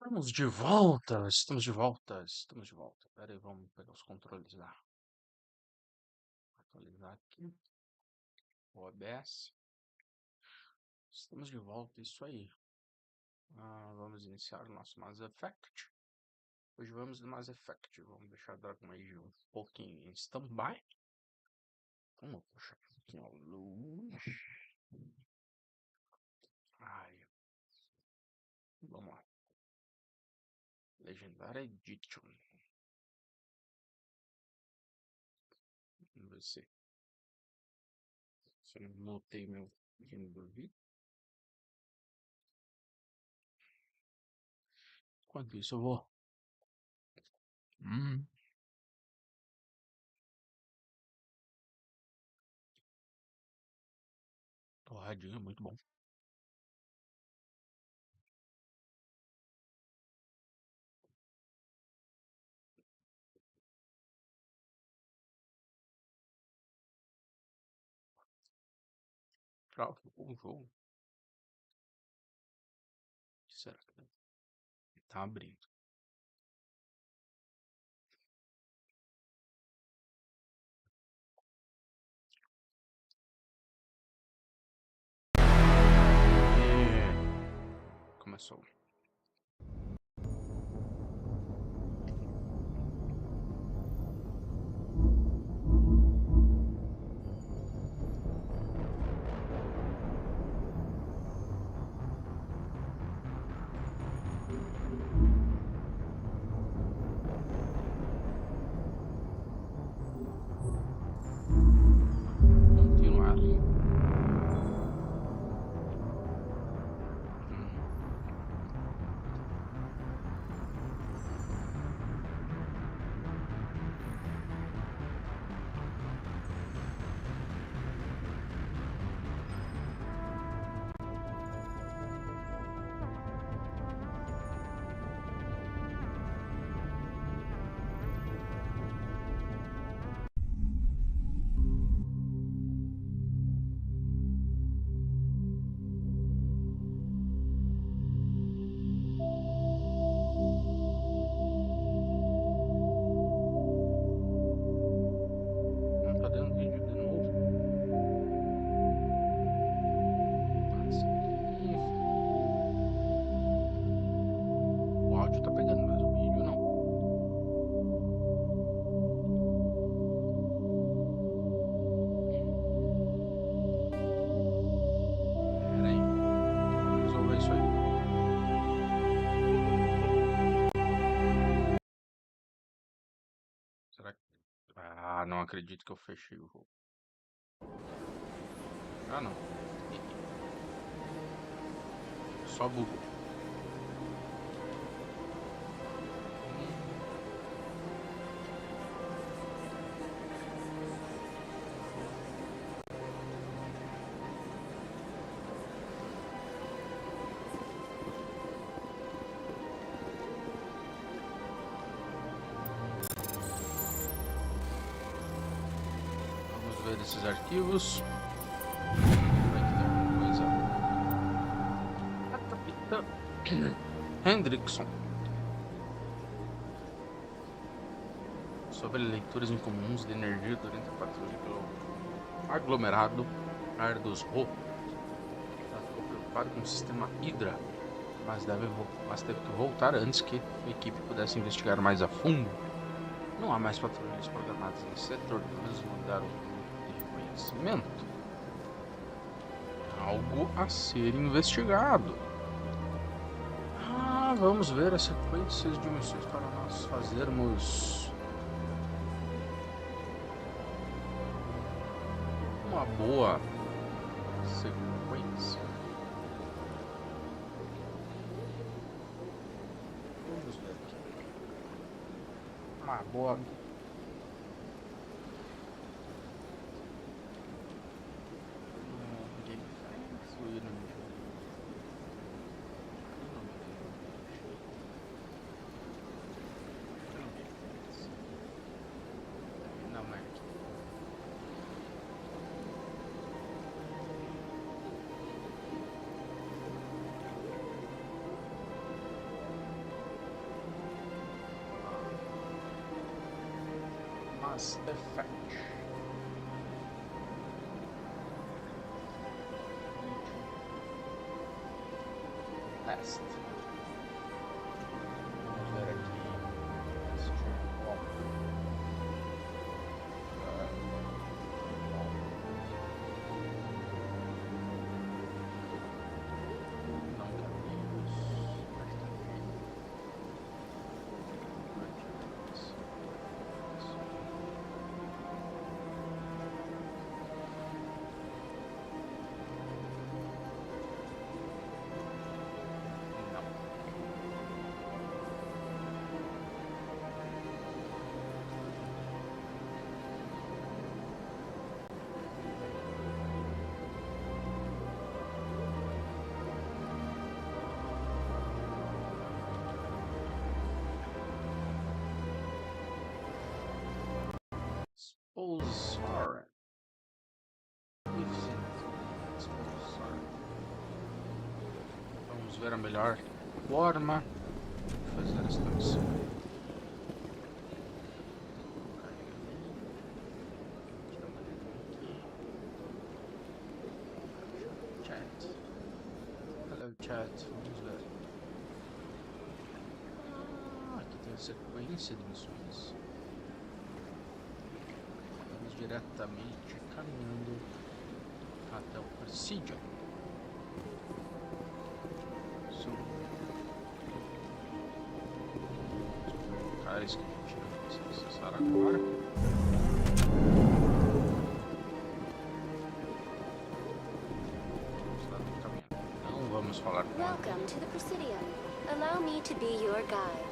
Estamos de volta, estamos de volta, estamos de volta. Pera aí, vamos pegar os controles lá. Atualizar aqui. O OBS. Estamos de volta, isso aí. Vamos iniciar o nosso Mass Effect. Hoje vamos no Mass Effect. Vamos deixar a Dragon Age um pouquinho em stand-by. Vamos puxar um pouquinho a luz. Ai. Vamos lá. Legendary Edition. Vamos ver se eu não mutei meu pequeno do vídeo. Enquanto isso eu vou. Torradinha, muito bom. Pra o jogo. Será que tá abrindo? Começou. Continuar. Não tá dando vídeo de novo. O áudio tá pegando, mas o vídeo não. Pera aí. Vou resolver isso aí. Será que... não acredito que eu fechei o jogo. Não. Só bugou. Vamos ver esses arquivos. Vai que tem alguma coisa. Capitã Hendrickson. Sobre leituras incomuns de energia durante a patrulha pelo aglomerado ar dos Ro. Ela ficou preocupada com o sistema Hydra, mas teve que voltar antes que a equipe pudesse investigar mais a fundo. Não há mais patrulhas programadas nesse setor, mas mudaram de reconhecimento. Algo a ser investigado. Vamos ver as sequências de missões para nós fazermos uma boa sequência. Vamos ver aqui. Uma boa. Mass Effect. Last. Vamos ver aqui. Saren. Vamos ver a melhor forma de fazer esta missão. Chat. Hello chat. Vamos ver. Aqui tem a sequência de missões. Diretamente caminhando até o presídio. São locais que a gente vai acessar agora. Vamos lá no caminho. Não vamos falar com Welcome to the Presidio. Allow me to be your guide.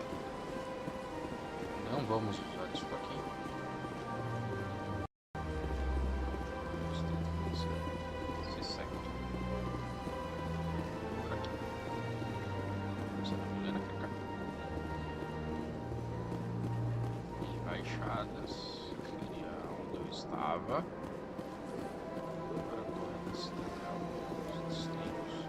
Não vamos usar isso aqui. Seria onde eu estava. Agora a torre da Citadel, os distritos.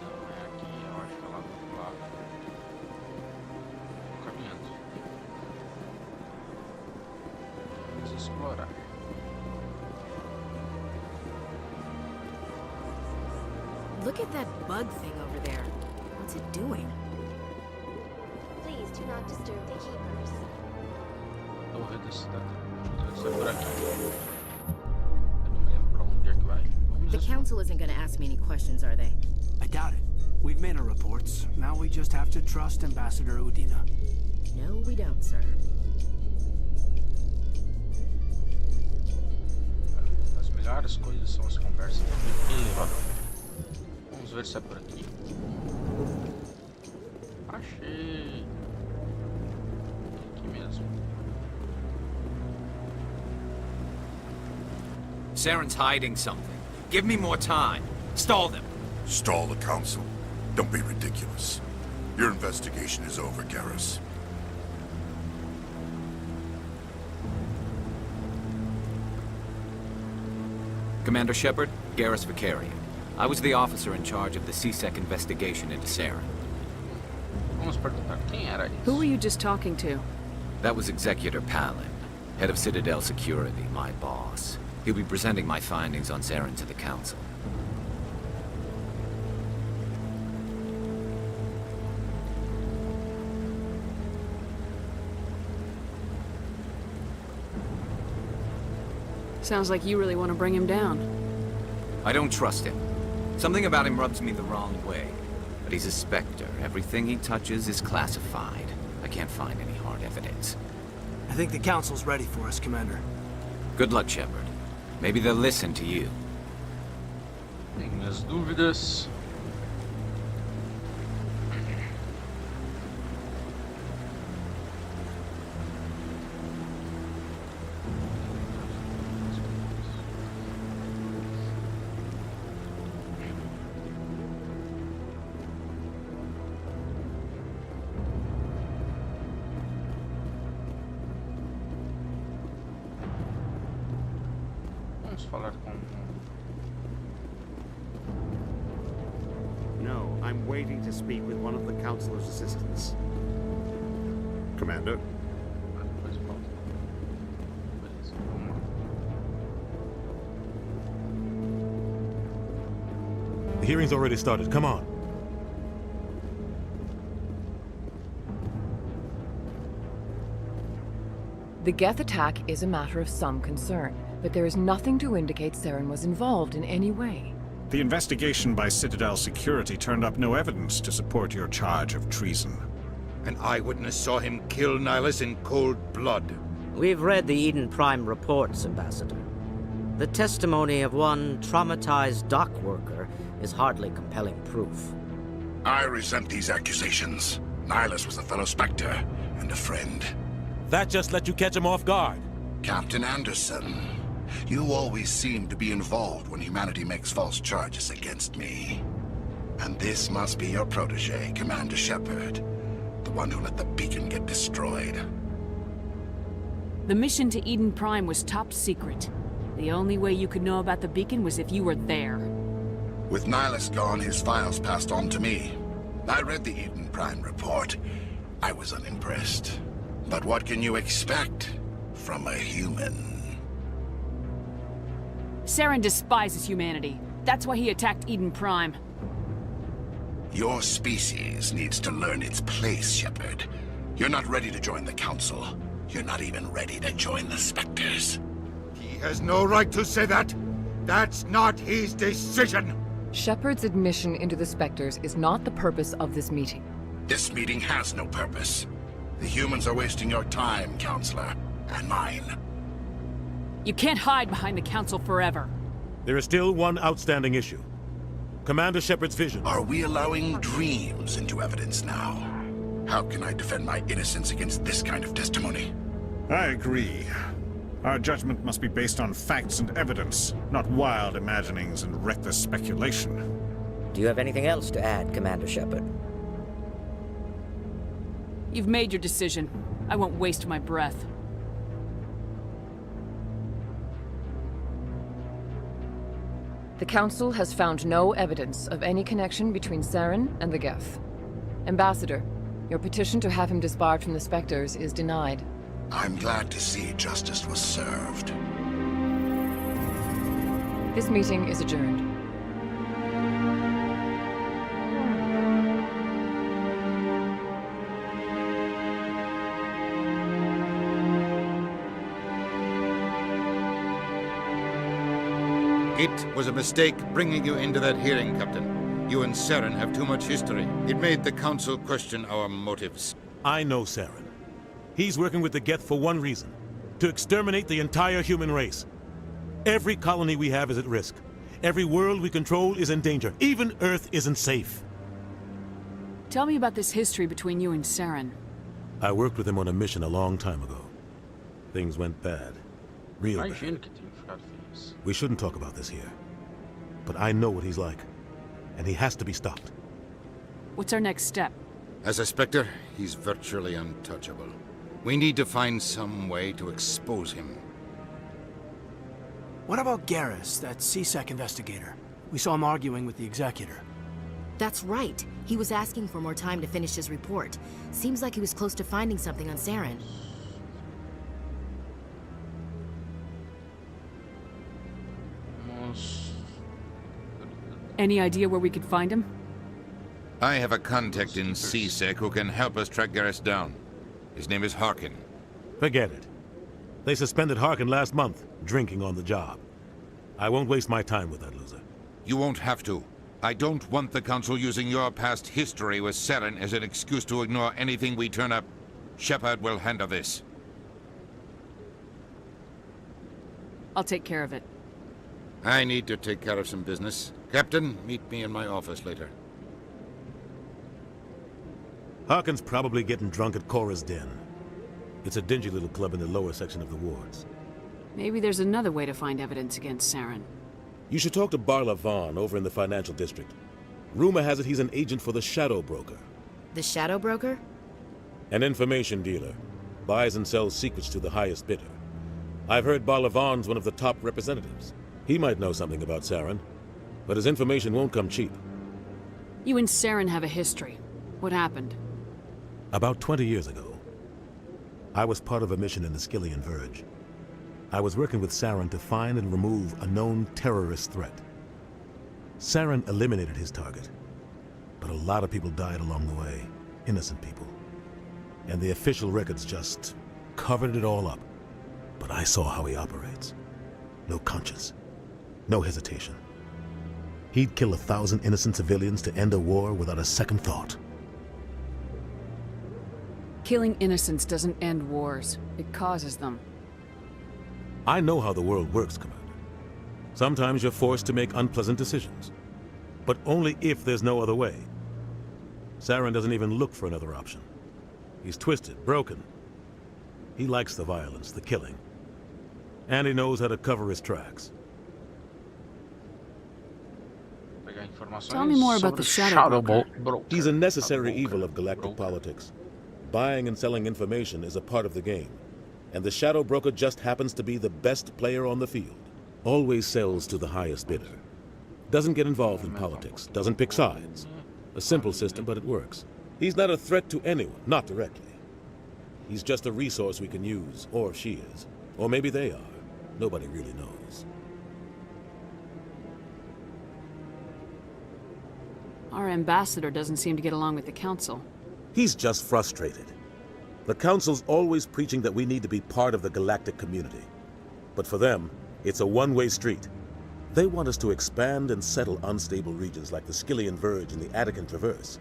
Não é aqui, eu acho que é lá do outro lado. Caminhando. Vamos explorar. Look at that bug thing over there. What's it doing? Please do not disturb the keepers. Torre da Cidadela. Deve ser por aqui. Eu não me lembro pra onde é que vai. Vamos The council isn't going to ask me any questions, are they? I doubt it. We've made our reports. Now we just have to trust Ambassador Udina. No, we don't, sir. As melhores coisas são as conversas no elevador. Vamos ver se é por aqui. Achei. Aqui mesmo. Saren's hiding something. Give me more time. Stall them. Stall the council? Don't be ridiculous. Your investigation is over, Garrus. Commander Shepard, Garrus Vicarian. I was the officer in charge of the CSEC investigation into Saren. Vamos perguntar quem era isso. Who were you just talking to? That was Executor Palin, head of Citadel Security, my boss. He'll be presenting my findings on Saren to the council. Sounds like you really want to bring him down. I don't trust him. Something about him rubs me the wrong way. But he's a Spectre. Everything he touches is classified. I can't find any hard evidence. I think the council's ready for us, Commander. Good luck, Shepard. Maybe they'll listen to you. Tenho minhas dúvidas. Vamos falar com No, I'm waiting to speak with one of the Councilor's assistants. Commander? Beleza, vamos lá. The hearing's already started. Come on. The Geth attack is a matter of some concern, but there is nothing to indicate Saren was involved in any way. The investigation by Citadel security turned up no evidence to support your charge of treason. An eyewitness saw him kill Nihilus in cold blood. We've read the Eden Prime reports, Ambassador. The testimony of one traumatized dock worker is hardly compelling proof. I resent these accusations. Nihilus was a fellow Spectre and a friend. That just let you catch him off guard. Captain Anderson, you always seem to be involved when humanity makes false charges against me. And this must be your protege, Commander Shepard. The one who let the beacon get destroyed. The mission to Eden Prime was top secret. The only way you could know about the beacon was if you were there. With Nihilus gone, his files passed on to me. I read the Eden Prime report. I was unimpressed. But what can you expect from a human? Saren despises humanity. That's why he attacked Eden Prime. Your species needs to learn its place, Shepard. You're not ready to join the Council. You're not even ready to join the Spectres. He has no right to say that. That's not his decision. Shepard's admission into the Spectres is not the purpose of this meeting. This meeting has no purpose. The humans are wasting your time, Counselor, and mine. You can't hide behind the Council forever. There is still one outstanding issue. Commander Shepard's vision. Are we allowing dreams into evidence now? How can I defend my innocence against this kind of testimony? I agree. Our judgment must be based on facts and evidence, not wild imaginings and reckless speculation. Do you have anything else to add, Commander Shepard? You've made your decision. I won't waste my breath. The Council has found no evidence of any connection between Saren and the Geth. Ambassador, your petition to have him disbarred from the Spectres is denied. I'm glad to see justice was served. This meeting is adjourned. It was a mistake bringing you into that hearing, Captain. You and Saren have too much history. It made the Council question our motives. I know Saren. He's working with the Geth for one reason. To exterminate the entire human race. Every colony we have is at risk. Every world we control is in danger. Even Earth isn't safe. Tell me about this history between you and Saren. I worked with him on a mission a long time ago. Things went bad. Real bad. We shouldn't talk about this here. But I know what he's like. And he has to be stopped. What's our next step? As a Spectre, he's virtually untouchable. We need to find some way to expose him. What about Garrus, that CSEC investigator? We saw him arguing with the Executor. That's right. He was asking for more time to finish his report. Seems like he was close to finding something on Saren. Any idea where we could find him? I have a contact in CSEC who can help us track Garrus down. His name is Harkin. Forget it. They suspended Harkin last month, drinking on the job. I won't waste my time with that loser. You won't have to. I don't want the Council using your past history with Saren as an excuse to ignore anything we turn up. Shepard will handle this. I'll take care of it. I need to take care of some business. Captain, meet me in my office later. Harkin's probably getting drunk at Cora's Den. It's a dingy little club in the lower section of the wards. Maybe there's another way to find evidence against Saren. You should talk to Barla Vaughn over in the financial district. Rumor has it he's an agent for the Shadow Broker. The Shadow Broker? An information dealer. Buys and sells secrets to the highest bidder. I've heard Barla Vaughn's one of the top representatives. He might know something about Saren, but his information won't come cheap. You and Saren have a history. What happened? About 20 years ago, I was part of a mission in the Skillian Verge. I was working with Saren to find and remove a known terrorist threat. Saren eliminated his target, but a lot of people died along the way, innocent people. And the official records just covered it all up. But I saw how he operates. No conscience, no hesitation. He'd kill 1,000 innocent civilians to end a war without a second thought. Killing innocents doesn't end wars. It causes them. I know how the world works, Commander. Sometimes you're forced to make unpleasant decisions, but only if there's no other way. Saren doesn't even look for another option. He's twisted, broken. He likes the violence, the killing. And he knows how to cover his tracks. Tell me more about the Shadow Broker. He's a necessary evil of galactic politics. Buying and selling information is a part of the game. And the Shadow Broker just happens to be the best player on the field. Always sells to the highest bidder. Doesn't get involved in politics, doesn't pick sides. A simple system, but it works. He's not a threat to anyone, not directly. He's just a resource we can use, or she is. Or maybe they are. Nobody really knows. Our ambassador doesn't seem to get along with the Council. He's just frustrated. The Council's always preaching that we need to be part of the galactic community. But for them, it's a one-way street. They want us to expand and settle unstable regions like the Skillian Verge and the Attican Traverse.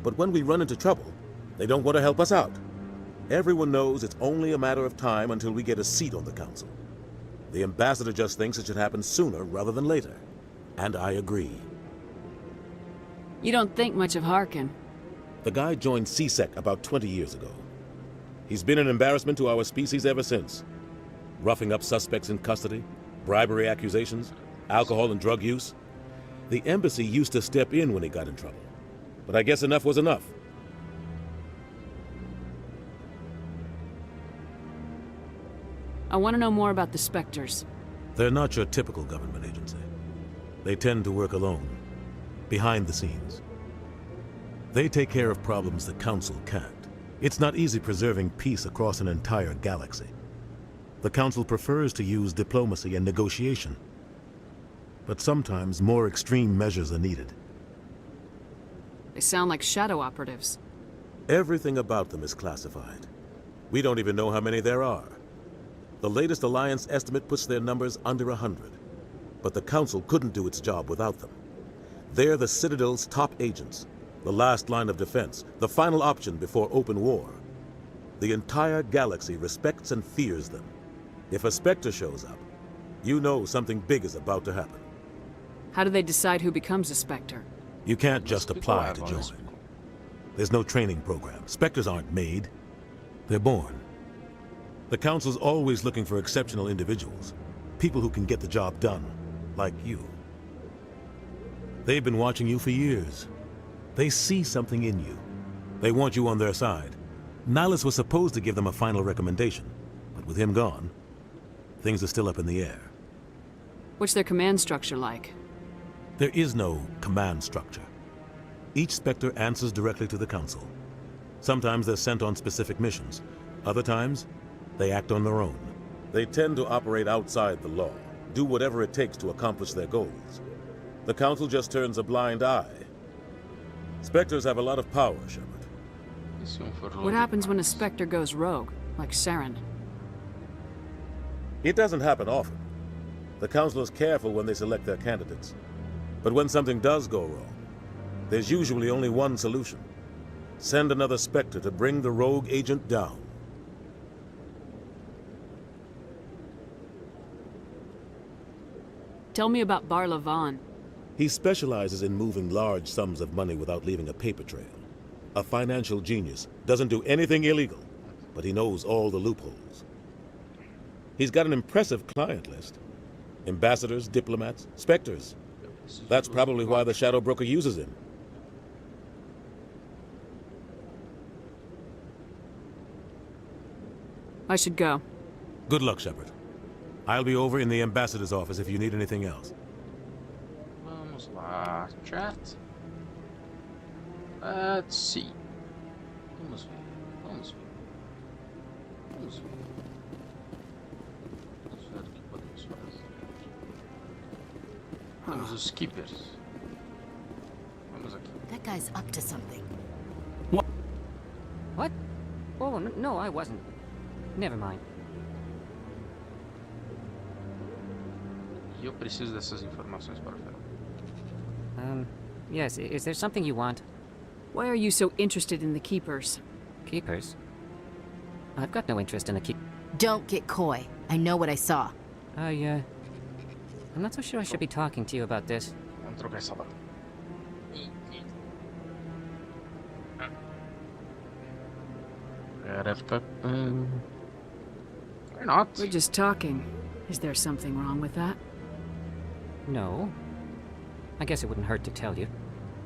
But when we run into trouble, they don't want to help us out. Everyone knows it's only a matter of time until we get a seat on the Council. The ambassador just thinks it should happen sooner rather than later. And I agree. You don't think much of Harkin. The guy joined CSEC about 20 years ago. He's been an embarrassment to our species ever since. Roughing up suspects in custody, bribery accusations, alcohol and drug use. The embassy used to step in when he got in trouble. But I guess enough was enough. I want to know more about the Spectres. They're not your typical government agency. They tend to work alone, behind the scenes. They take care of problems the Council can't. It's not easy preserving peace across an entire galaxy. The Council prefers to use diplomacy and negotiation. But sometimes more extreme measures are needed. They sound like shadow operatives. Everything about them is classified. We don't even know how many there are. The latest Alliance estimate puts their numbers under 100. But the Council couldn't do its job without them. They're the Citadel's top agents, the last line of defense, the final option before open war. The entire galaxy respects and fears them. If a Spectre shows up, you know something big is about to happen. How do they decide who becomes a Spectre? You can't just apply to join. There's no training program. Spectres aren't made. They're born. The Council's always looking for exceptional individuals. People who can get the job done, like you. They've been watching you for years. They see something in you. They want you on their side. Nihilus was supposed to give them a final recommendation, but with him gone, things are still up in the air. What's their command structure like? There is no command structure. Each Spectre answers directly to the Council. Sometimes they're sent on specific missions. Other times, they act on their own. They tend to operate outside the law, do whatever it takes to accomplish their goals. The Council just turns a blind eye. Spectres have a lot of power, Shepard. What happens when a Spectre goes rogue, like Saren? It doesn't happen often. The Council is careful when they select their candidates. But when something does go wrong, there's usually only one solution. Send another Spectre to bring the rogue agent down. Tell me about Barlavan. He specializes in moving large sums of money without leaving a paper trail. A financial genius, doesn't do anything illegal, but he knows all the loopholes. He's got an impressive client list. Ambassadors, diplomats, Spectres. That's probably why the Shadow Broker uses him. I should go. Good luck, Shepard. I'll be over in the Ambassador's office if you need anything else. Vamos lá, chat. Let's see. Vamos ver. Vamos ver. Vamos ver. Vamos ver o que podemos fazer. Temos os keepers. Vamos aqui. That guy's up to something. What? Oh, no, I wasn't. Never mind. E eu preciso dessas informações para o final. Yes, is there something you want? Why are you so interested in the Keepers? Keepers? I've got no interest in the keep. Don't get coy. I know what I saw. I'm not so sure I should be talking to you about this. Vamos trocar essa bota. Or not. We're just talking. Is there something wrong with that? No. I guess it wouldn't hurt to tell you.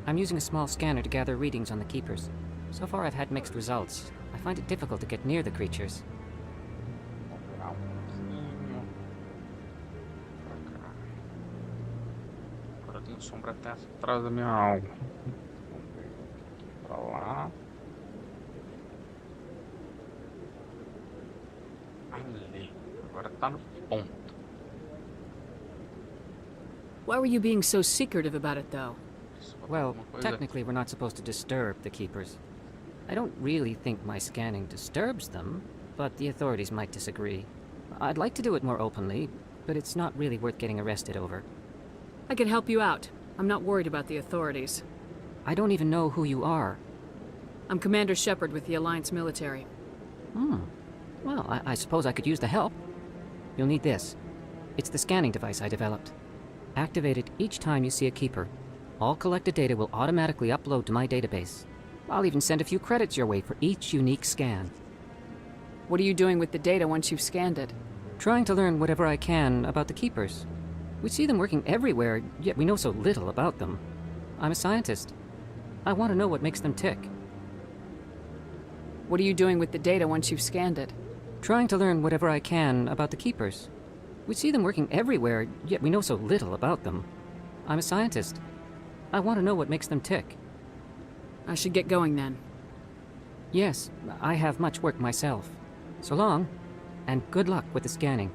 I'm using a small scanner to gather readings on the Keepers. So far I've had mixed results. I find it difficult to get near the creatures. Agora eu tenho sombra até atrás da minha alma. Pra lá. Ali. Agora tá no ponto. Why were you being so secretive about it, though? Well, technically we're not supposed to disturb the Keepers. I don't really think my scanning disturbs them, but the authorities might disagree. I'd like to do it more openly, but it's not really worth getting arrested over. I can help you out. I'm not worried about the authorities. I don't even know who you are. I'm Commander Shepard with the Alliance military. Well, I suppose I could use the help. You'll need this. It's the scanning device I developed. Activate it each time you see a Keeper. All collected data will automatically upload to my database. I'll even send a few credits your way for each unique scan. What are you doing with the data once you've scanned it? Trying to learn whatever I can about the Keepers. We see them working everywhere, yet we know so little about them. I'm a scientist. I want to know what makes them tick. What are you doing with the data once you've scanned it? Trying to learn whatever I can about the Keepers. We see them working everywhere, yet we know so little about them. I'm a scientist. I want to know what makes them tick. I should get going then. Yes, I have much work myself. So long, and good luck with the scanning.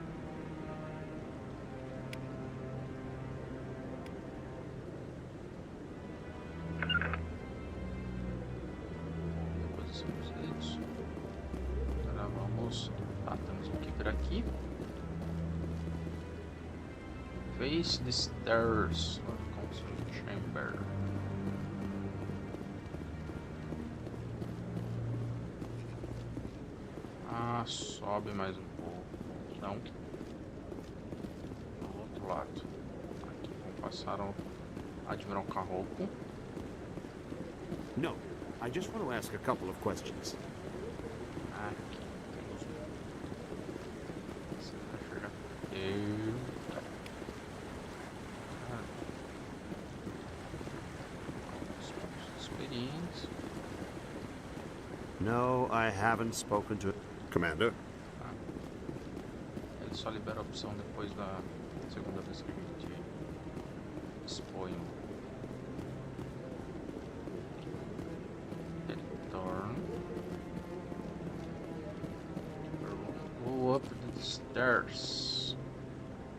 Agora vamos... Tá, temos um Keeper aqui. Face the stairs of Conselho Chamber. Sobe mais um pouco. Não. Do outro lado. Aqui vamos passar o Admiral Carroco. No, I just want to ask a couple of questions. Aqui temos Você vai chegar. Eita. Experiência. No, I haven't spoken to... Commander? Ele só libera a opção depois da segunda vez que a gente expõe o return. Go up the stairs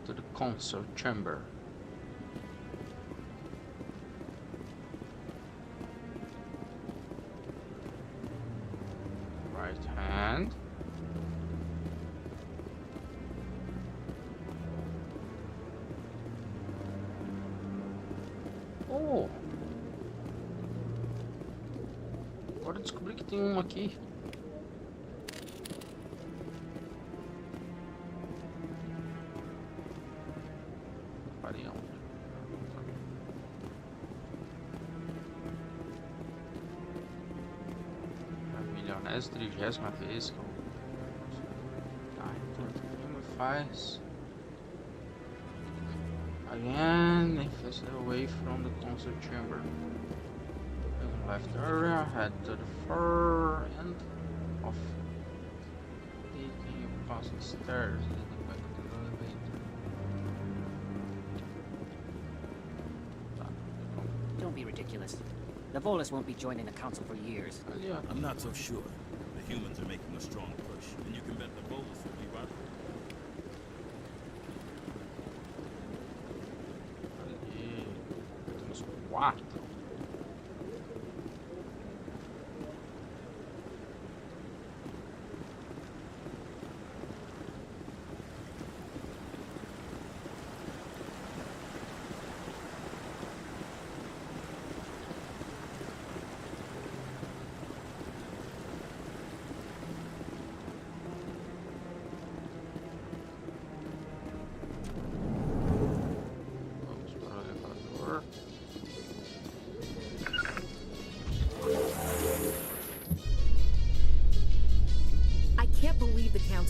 to the console chamber. Right hand. Oh! Agora descobri que tem um aqui. Parei onde? Milionésima, 30ª vez que eu... Tá, então o que me faz... Again, if I stay away from the console chamber. In the left area, head to the far end of taking you past the stairs, leading back to the elevator. Don't be ridiculous. The Volus won't be joining the Council for years. I'm not so sure. The humans are making a strong push, and you can bet the Volus will be right. Ali. Temos 4.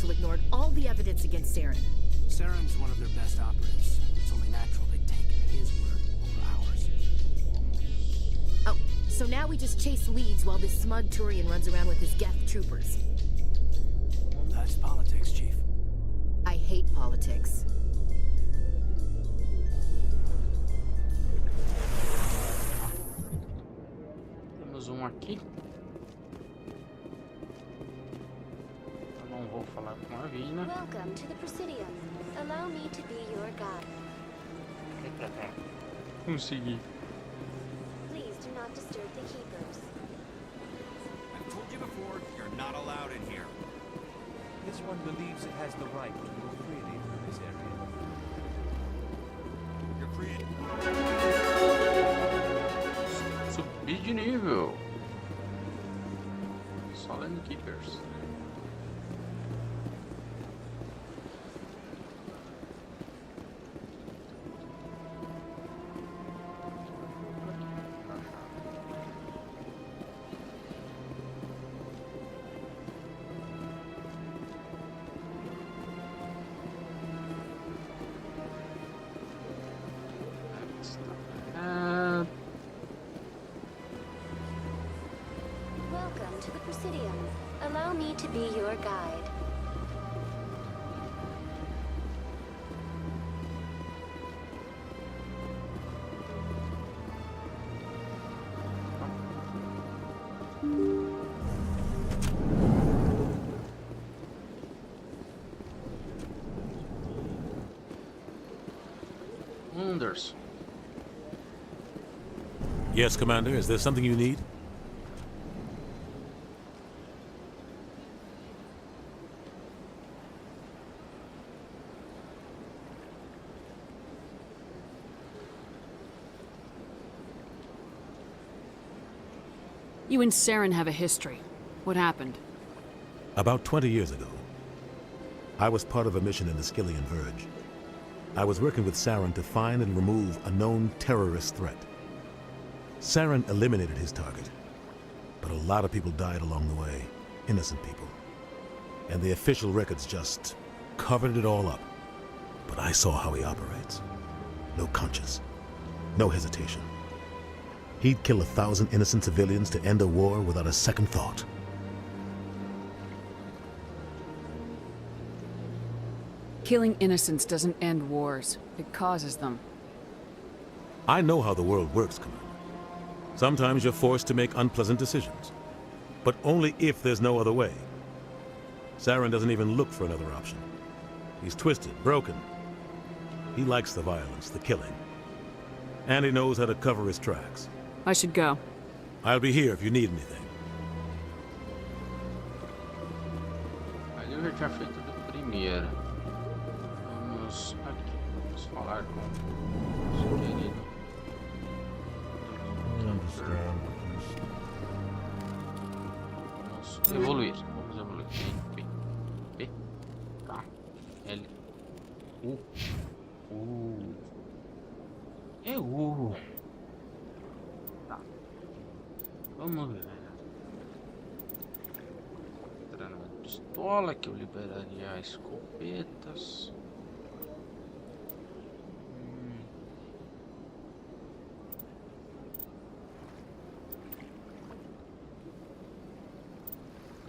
Ignored all the evidence against Saren. Saren's one of their best operatives. It's only natural they'd take his word over ours. Oh, so now we just chase leads while this smug Turian runs around with his Geth troopers. That's politics, Chief. I hate politics. Temos aqui. Vou falar com a Vina. Welcome to the Presidium. Allow me to be your guide. Consegui. Please do not disturb the keepers. I've told you before, you're not allowed in here. This one believes it has the right to move freely through this area. You're created. Subir de nível. Só lendo keepers. Welcome to the Presidium. Allow me to be your guide. Anders. Yes, Commander. Is there something you need? You and Saren have a history. What happened? About 20 years ago, I was part of a mission in the Skillian Verge. I was working with Saren to find and remove a known terrorist threat. Saren eliminated his target, but a lot of people died along the way, innocent people. And the official records just covered it all up. But I saw how he operates. No conscience, no hesitation. He'd kill 1,000 innocent civilians to end a war without a second thought. Killing innocents doesn't end wars. It causes them. I know how the world works, Commander. Sometimes you're forced to make unpleasant decisions, but only if there's no other way. Saren doesn't even look for another option. He's twisted, broken. He likes the violence, the killing. And he knows how to cover his tracks. I should go. I'll be here if you need anything. Ali eu já tinha feito do primeiro. Vamos aqui. Vamos falar com o nosso querido. Vamos evoluir. Vamos evoluir. P, P, K, L, U. É U. Tá. Vamos ver. Treinamento de pistola, que eu liberaria escopetas.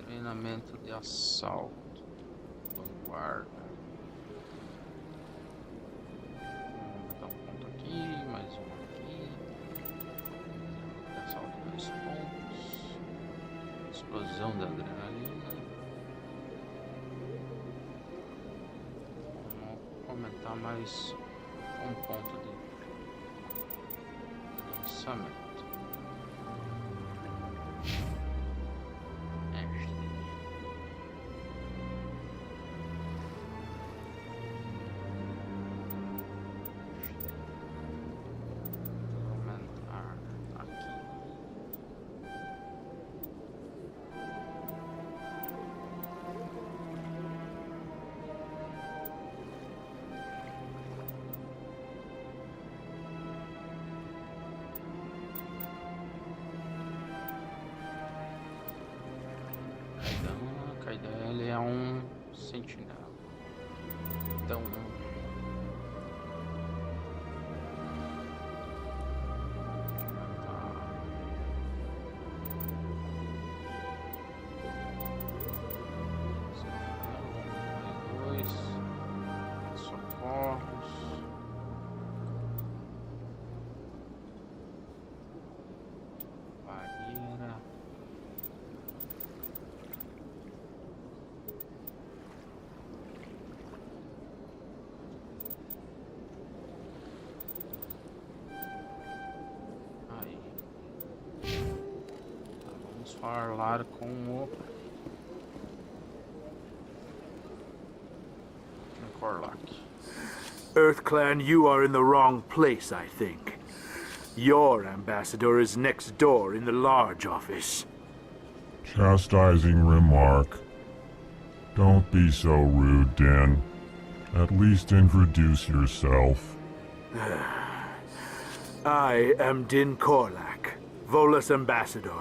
Treinamento de assalto. Vanguarda. Vou botar um ponto aqui, mais um aqui. Assalto Explosão da adrenalina. Vamos aumentar mais um ponto de lançamento. Ele é um sentinela. Então socorros. Barreira. Falar com o Corlac. EarthClan, you are in the wrong place, I think. Your ambassador is next door in the large office. Chastising remark. Don't be so rude, Din. At least introduce yourself. I am Din Corlac, Volus ambassador.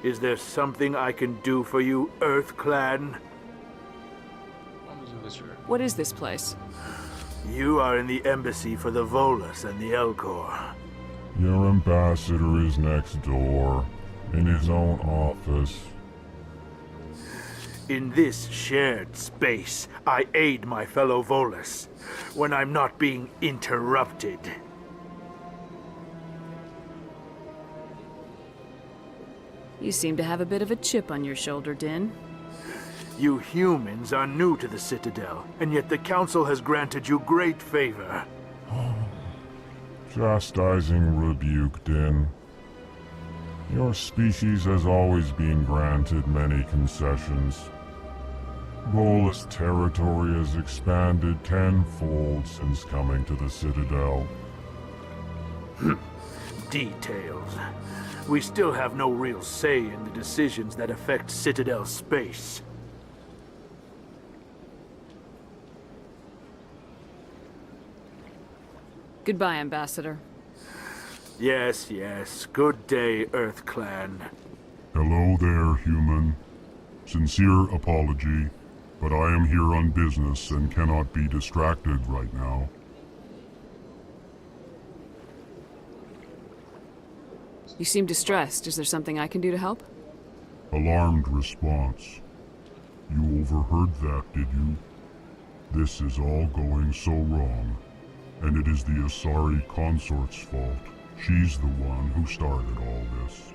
Is there something I can do for you, EarthClan? What is this place? You are in the embassy for the Volus and the Elcor. Your ambassador is next door, in his own office. In this shared space, I aid my fellow Volus when I'm not being interrupted. You seem to have a bit of a chip on your shoulder, Din. You humans are new to the Citadel, and yet the Council has granted you great favor. Chastising rebuke, Din. Your species has always been granted many concessions. Volus territory has expanded tenfold since coming to the Citadel. Details. We still have no real say in the decisions that affect Citadel space. Goodbye, Ambassador. Yes, yes. Good day, EarthClan. Hello there, human. Sincere apology, but I am here on business and cannot be distracted right now. You seem distressed. Is there something I can do to help? Alarmed response. You overheard that, did you? This is all going so wrong, and it is the Asari consort's fault. She's the one who started all this.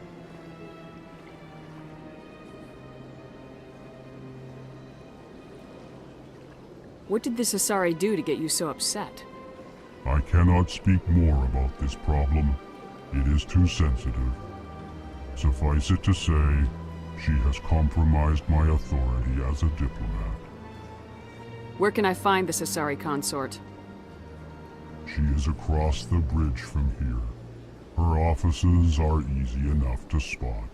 What did this Asari do to get you so upset? I cannot speak more about this problem. It is too sensitive. Suffice it to say, she has compromised my authority as a diplomat. Where can I find this Asari consort? She is across the bridge from here. Her offices are easy enough to spot.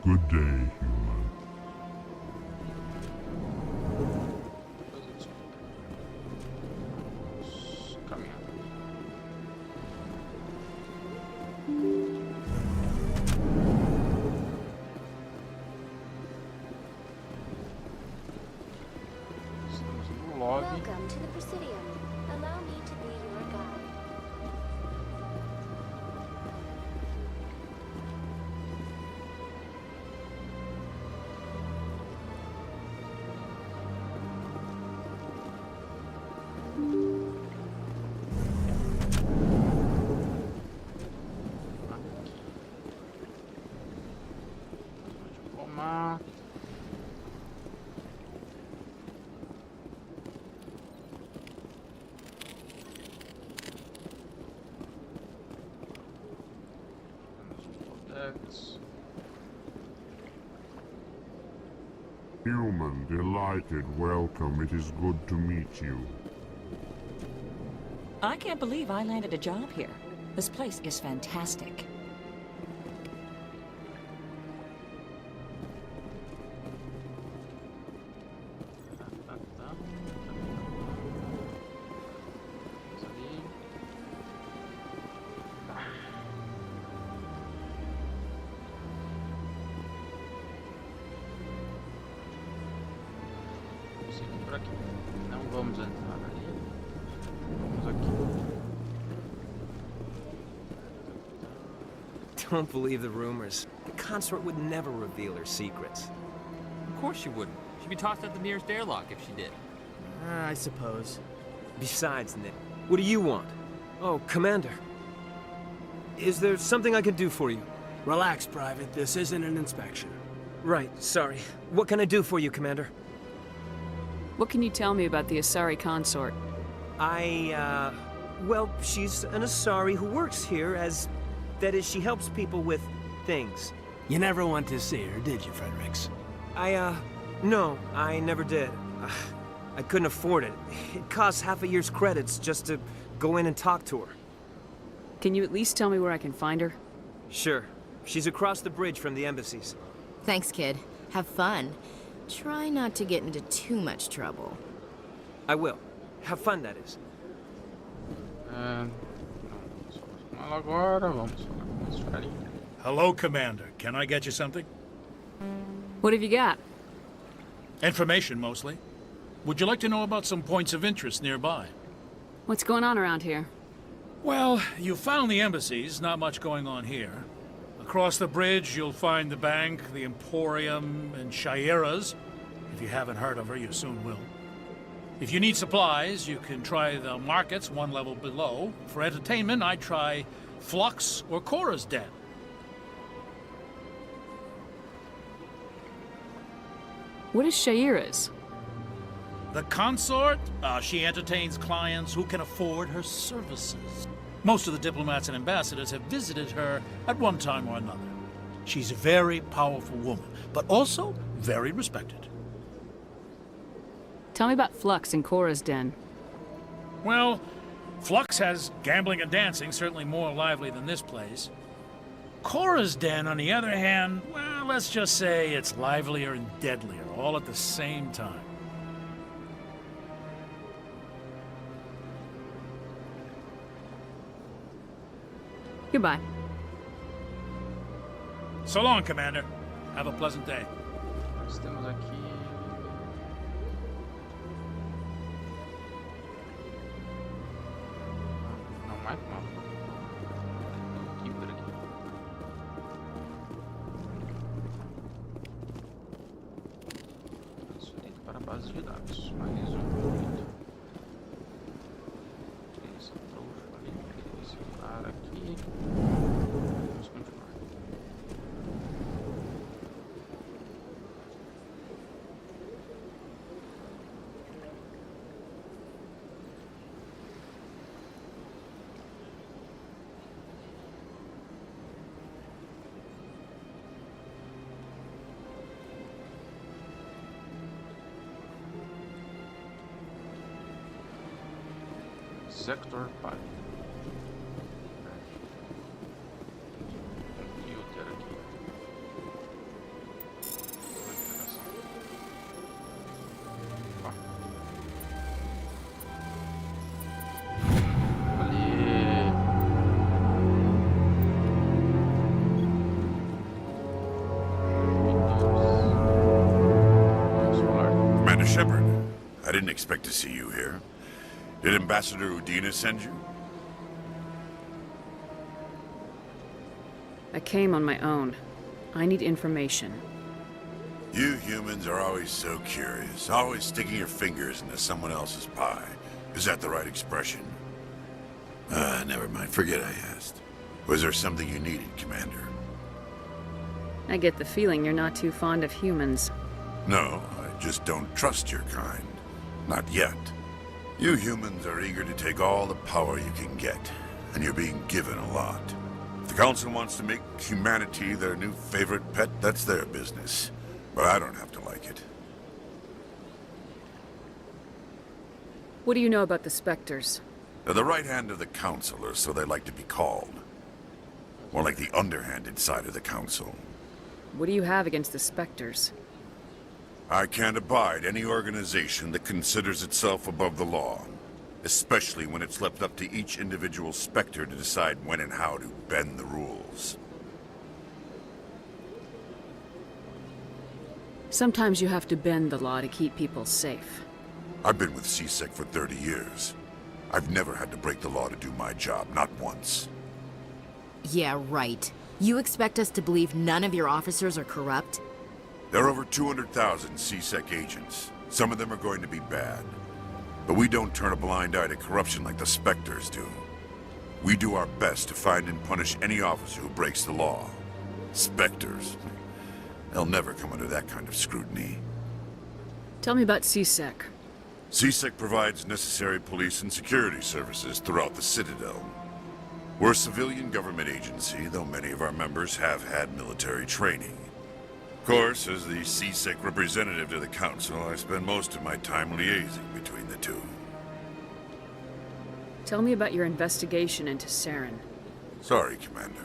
Good day, human. Welcome to the Presidium. Allow me to be your guide. Vamos Comandantes. Human, delighted, welcome. It is good to meet you. I can't believe I landed a job here. This place is fantastic. Por aqui. Não vamos entrar ali. Vamos aqui. Don't believe the rumors. The consort would never reveal her secrets. Of course she wouldn't. She'd be tossed out the nearest airlock if she did. I suppose. Besides, Nick, what do you want? Oh, Commander. Is there something I can do for you? Relax, Private. This isn't an inspection. Right, sorry. What can I do for you, Commander? What can you tell me about the Asari consort? Well, she's an Asari who works here as... That is, she helps people with things. You never went to see her, did you, Fredericks? No, I never did. I couldn't afford it. It costs half a year's credits just to go in and talk to her. Can you at least tell me where I can find her? Sure. She's across the bridge from the embassies. Thanks, kid. Have fun. Try not to get into too much trouble. I will. Have fun, that is. Hello, Commander. Can I get you something? What have you got? Information, mostly. Would you like to know about some points of interest nearby? What's going on around here? Well, you found the embassies. Not much going on here. Across the bridge, you'll find the bank, the Emporium, and Shaira's. If you haven't heard of her, you soon will. If you need supplies, you can try the markets one level below. For entertainment, I'd try Flux or Cora's Den. What is Shaira's? The consort? She entertains clients who can afford her services. Most of the diplomats and ambassadors have visited her at one time or another. She's a very powerful woman, but also very respected. Tell me about Flux and Cora's Den. Well, Flux has gambling and dancing, certainly more lively than this place. Cora's Den, on the other hand, well, let's just say it's livelier and deadlier, all at the same time. Goodbye. So long, Commander. Have a pleasant day. Nós temos aqui... Não, mais mal. Tem um keeper aqui. Transferido para a base de dados. Mais um. Esse trouxa ali. Esse cara aqui. Vamos continuar. Sector 5. Computer aqui. Commander Shepard, I didn't expect to see you here. Did Ambassador Udina send you? I came on my own. I need information. You humans are always so curious, always sticking your fingers into someone else's pie. Is that the right expression? Never mind. Forget I asked. Was there something you needed, Commander? I get the feeling you're not too fond of humans. No, I just don't trust your kind. Not yet. You humans are eager to take all the power you can get, and you're being given a lot. If the Council wants to make humanity their new favorite pet, that's their business. But I don't have to like it. What do you know about the Spectres? They're the right hand of the Council, or so they like to be called. More like the underhanded side of the Council. What do you have against the Spectres? I can't abide any organization that considers itself above the law. Especially when it's left up to each individual Spectre to decide when and how to bend the rules. Sometimes you have to bend the law to keep people safe. I've been with CSEC for 30 years. I've never had to break the law to do my job, not once. Yeah, right. You expect us to believe none of your officers are corrupt? There are over 200,000 CSEC agents. Some of them are going to be bad. But we don't turn a blind eye to corruption like the Spectres do. We do our best to find and punish any officer who breaks the law. Spectres. They'll never come under that kind of scrutiny. Tell me about CSEC. CSEC provides necessary police and security services throughout the Citadel. We're a civilian government agency, though many of our members have had military training. Of course, as the CSEC representative to the Council, I spend most of my time liaising between the two. Tell me about your investigation into Saren. Sorry, Commander.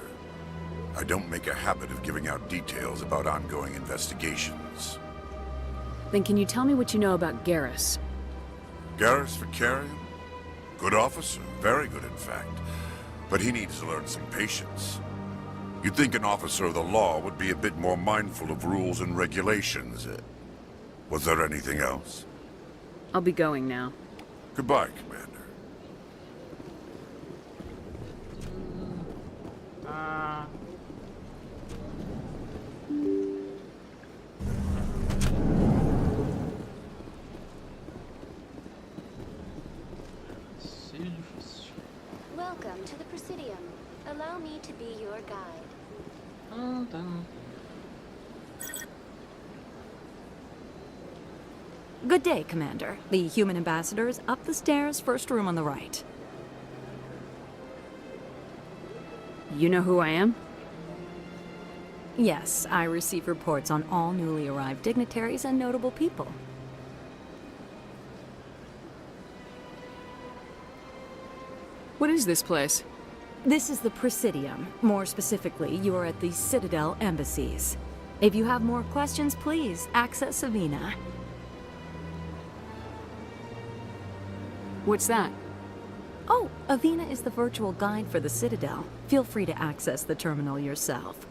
I don't make a habit of giving out details about ongoing investigations. Then can you tell me what you know about Garrus? Garrus Vicarium? Good officer, very good in fact. But he needs to learn some patience. You'd think an officer of the law would be a bit more mindful of rules and regulations. Was there anything else? I'll be going now. Goodbye, Commander. Welcome to the Presidium. Allow me to be your guide. Good day, Commander. The human ambassador is up the stairs, first room on the right. You know who I am? Yes, I receive reports on all newly arrived dignitaries and notable people. What is this place? This is the Presidium. More specifically, you are at the Citadel embassies. If you have more questions, please access Avina. What's that? Oh, Avina is the virtual guide for the Citadel. Feel free to access the terminal yourself.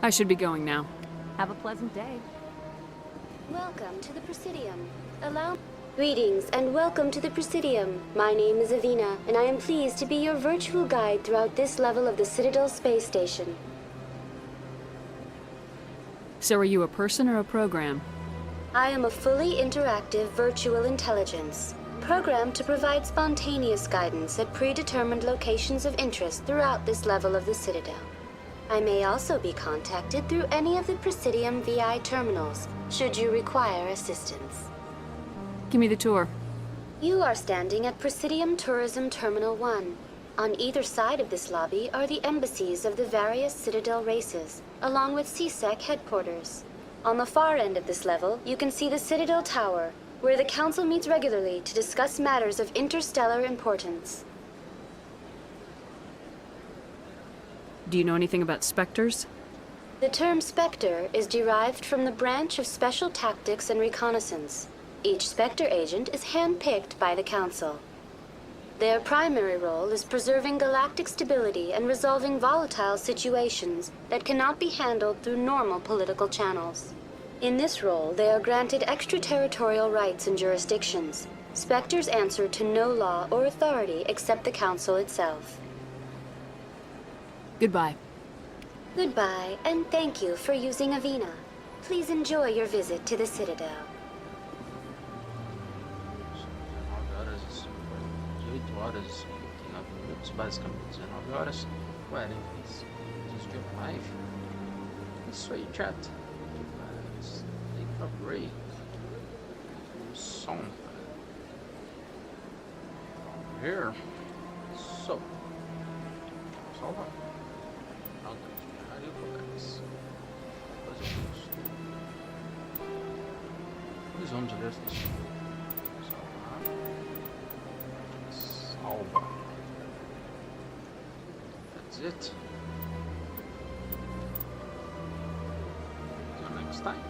I should be going now. Have a pleasant day. Welcome to the Presidium. Greetings and welcome to the Presidium. My name is Avina, and I am pleased to be your virtual guide throughout this level of the Citadel space station. So are you a person or a program? I am a fully interactive virtual intelligence, programmed to provide spontaneous guidance at predetermined locations of interest throughout this level of the Citadel. I may also be contacted through any of the Presidium VI terminals, should you require assistance. Give me the tour. You are standing at Presidium Tourism Terminal 1. On either side of this lobby are the embassies of the various Citadel races, along with CSEC headquarters. On the far end of this level, you can see the Citadel Tower, where the Council meets regularly to discuss matters of interstellar importance. Do you know anything about Spectres? The term Spectre is derived from the branch of Special Tactics and Reconnaissance. Each Spectre agent is handpicked by the Council. Their primary role is preserving galactic stability and resolving volatile situations that cannot be handled through normal political channels. In this role, they are granted extraterritorial rights and jurisdictions. Spectres answer to no law or authority except the Council itself. Goodbye. Goodbye, and thank you for using Avina. Please enjoy your visit to the Citadel. 19 horas, basicamente 19 horas, 40 minutos de live. Isso aí, chat. Let's take a break. Som. Here. pessoal. Salvar. Não temos que errar e começa. Pois vamos ler essa lição. Salvar. Salva. That's it. Until next time.